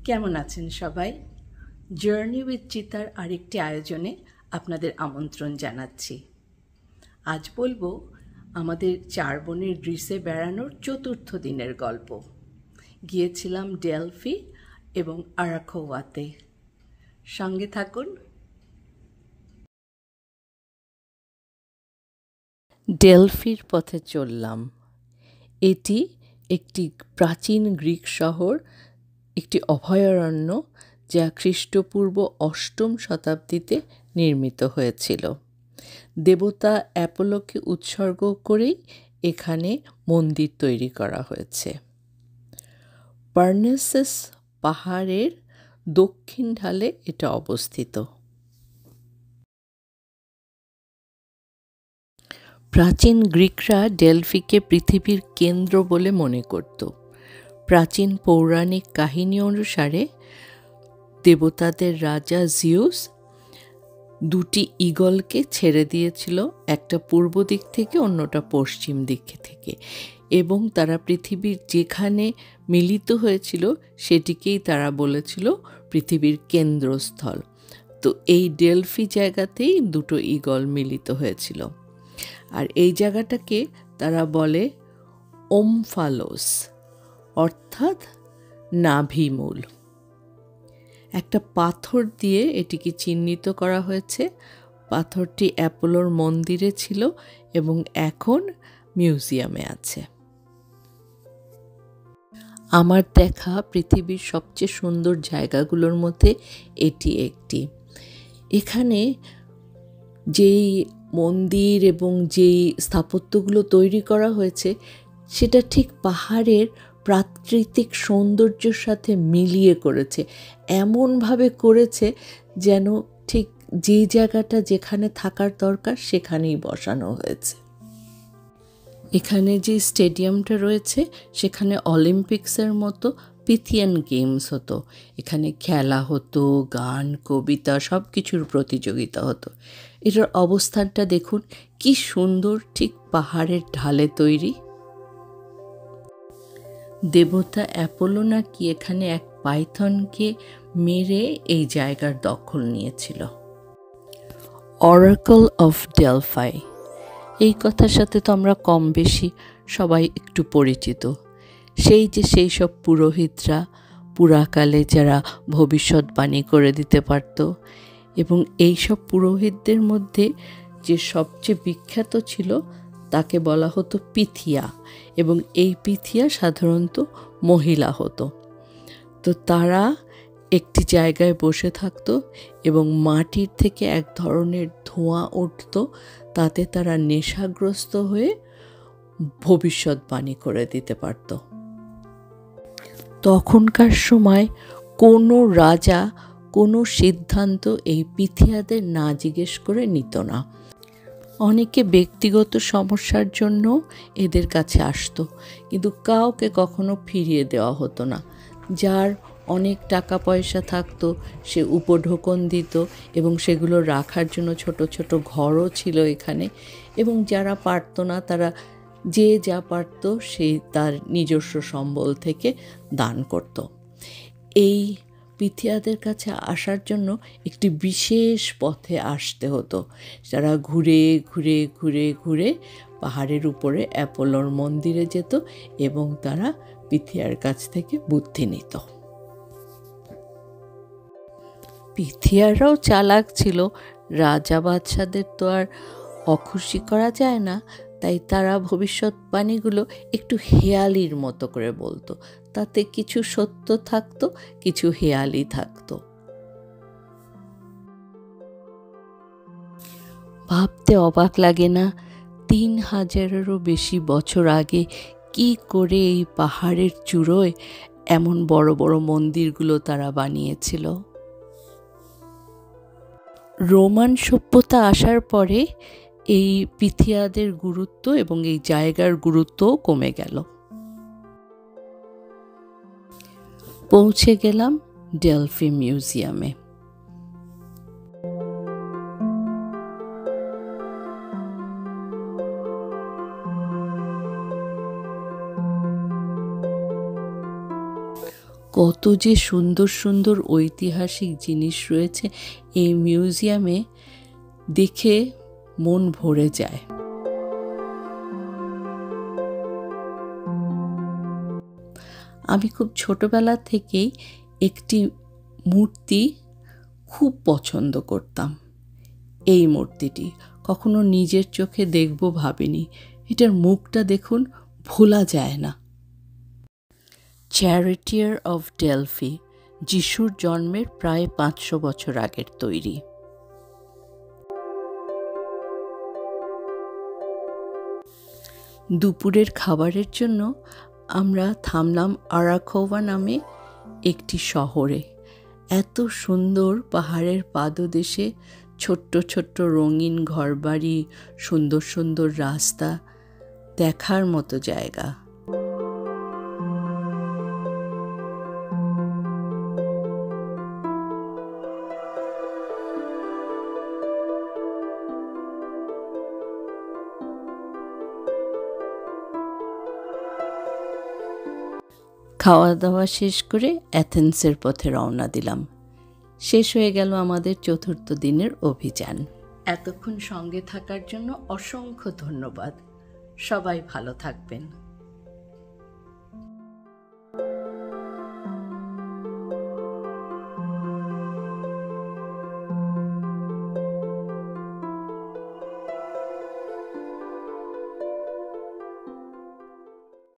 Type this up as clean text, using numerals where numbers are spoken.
কেমন আছেন সবাই? জার্নি উইথ চিতার আরেকটি আয়োজনে আপনাদের আমন্ত্রণ জানাচ্ছি। আজ বলবো আমাদের 4 বোনের গ্রিসে বেড়ানোর 4র্থ দিনের গল্প। গিয়েছিলাম ডেলফি এবং আরাখোয়াতে। সঙ্গে থাকুন। ডেলফির পথে চললাম। এটি একটি প্রাচীন গ্রিক শহর, একটি অভয়ারণ্য যা খ্রিস্টপূর্ব 8ম শতাব্দীতে নির্মিত হয়েছিল। দেবতা অ্যাপোলোকে উৎসর্গ করেই এখানে মন্দির তৈরি করা হয়েছে। পারনেসাস পাহাড়ের দক্ষিণ ঢালে এটা অবস্থিত। প্রাচীন গ্রিকরা ডেলফিকে পৃথিবীর কেন্দ্র বলে মনে করত। প্রাচীন পৌরাণিক কাহিনী অনুসারে দেবতাদের রাজা জিউস 2টি ঈগলকে ছেড়ে দিয়েছিল, একটা পূর্ব দিক থেকে অন্যটা পশ্চিম দিক থেকে, এবং তারা পৃথিবীর যেখানে মিলিত হয়েছিল সেটিকেই তারা বলেছিল পৃথিবীর কেন্দ্রস্থল। তো এই ডেলফি জায়গাতেই 2টো ঈগল মিলিত হয়েছিল। আর এই জায়গাটাকে তারা বলে ওমফালোস, অর্থাৎ নাভিমূল। একটা পাথর দিয়ে এটিকে চিহ্নিত করা হয়েছে। পাথরটি অ্যাপোলোর মন্দিরে ছিল এবং এখন মিউজিয়ামে আছে। আমার দেখা পৃথিবীর সবচেয়ে সুন্দর জায়গাগুলোর মধ্যে এটি একটি। এখানে যেই মন্দির এবং যেই স্থাপত্যগুলো তৈরি করা হয়েছে সেটা ঠিক পাহাড়ের প্রাকৃতিক সৌন্দর্যের সাথে মিলিয়ে করেছে। এমনভাবে করেছে যেন ঠিক যে জায়গাটা যেখানে থাকার দরকার সেখানেই বসানো হয়েছে। এখানে যে স্টেডিয়ামটা রয়েছে সেখানে অলিম্পিক্সের মতো পিথিয়ান গেমস হতো। এখানে খেলা হতো, গান, কবিতা, সব কিছুর প্রতিযোগিতা হতো। এটার অবস্থানটা দেখুন কি সুন্দর, ঠিক পাহাড়ের ঢালে তৈরি। দেবতা অ্যাপোলো নাকি এখানে এক পাইথনকে মেরে এই জায়গার দখল নিয়েছিল। অরাকল অফ ডেলফাই, এই কথার সাথে তো আমরা কম বেশি সবাই একটু পরিচিত। সেই সব পুরোহিতরা পুরাকালে যারা ভবিষ্যৎবাণী করে দিতে পারত, এবং এই সব পুরোহিতদের মধ্যে যে সবচেয়ে বিখ্যাত ছিল তাকে বলা হতো পিথিয়া, এবং এই পিথিয়া সাধারণত মহিলা হতো। তো তারা একটি জায়গায় বসে থাকতো এবং মাটির থেকে এক ধরনের ধোঁয়া উঠত, তাতে তারা নেশাগ্রস্ত হয়ে ভবিষ্যৎবাণী করে দিতে পারত। তখনকার সময় কোনো রাজা কোনো সিদ্ধান্ত এই পিথিয়াদের না জিজ্ঞেস করে নিত না। অনেকে ব্যক্তিগত সমস্যার জন্য এদের কাছে আসতো, কিন্তু কাউকে কখনো ফিরিয়ে দেওয়া হতো না। যার অনেক টাকা পয়সা থাকতো সে উপঢৌকন দিত, এবং সেগুলো রাখার জন্য ছোট ছোট ঘরও ছিল এখানে। এবং যারা পারতো না তারা যে যা পারতো সেই তার নিজস্ব সম্বল থেকে দান করত। এই পিথিয়াদের কাছে আসার জন্য একটি বিশেষ পথে আসতে হতো। যারা ঘুরে ঘুরে ঘুরে ঘুরে পাহাড়ের উপরে অ্যাপোলোর মন্দিরে যেত এবং তারা পিথিয়ার কাছ থেকে বুদ্ধি নিত। পিথিয়ারাও চালাক ছিল। রাজা বাদশাদের তো আর অখুশি করা যায় না, তাই তারা ভবিষ্যৎবাণীগুলো একটু হেয়ালির মতো করে বলতো। তাতে কিছু সত্য থাকতো, কিছু হেয়ালি থাকতো। ভাবতে অবাক লাগে না 3000-এরও বেশি বছর আগে কি করে এই পাহাড়ের চূড়োয় এমন বড় বড় মন্দিরগুলো তারা বানিয়েছিল। রোমান সভ্যতা আসার পরে এই পিথিয়াদের গুরুত্ব এবং এই জায়গার গুরুত্বও কমে গেল। পৌঁছে গেলাম ডেলফি মিউজিয়ামে। কত যে সুন্দর সুন্দর ঐতিহাসিক জিনিস রয়েছে এই মিউজিয়ামে, দেখে মন ভরে যায়। আমি খুব ছোটবেলা থেকেই একটি মূর্তি খুব পছন্দ করতাম। এই মূর্তিটি কখনো নিজের চোখে দেখব ভাবিনি। এটার মুখটা দেখুন, ভোলা যায় না। চ্যারিটিয়ার অফ ডেলফি, যিশুর জন্মের প্রায় 500 বছর আগের তৈরি। দুপুরের খাবারের জন্য আমরা থামলাম আরাখোভা নামে একটি শহরে। এত সুন্দর পাহাড়ের পাদদেশে ছোট্ট ছোট্ট রঙিন ঘরবাড়ি, সুন্দর সুন্দর রাস্তা, দেখার মতো জায়গা। খাওয়া দাওয়া শেষ করে অ্যাথেন্সের পথে রওনা দিলাম। শেষ হয়ে গেল আমাদের 4র্থ দিনের অভিযান। এতক্ষণ সঙ্গে থাকার জন্য অসংখ্য ধন্যবাদ। সবাই ভালো থাকবেন।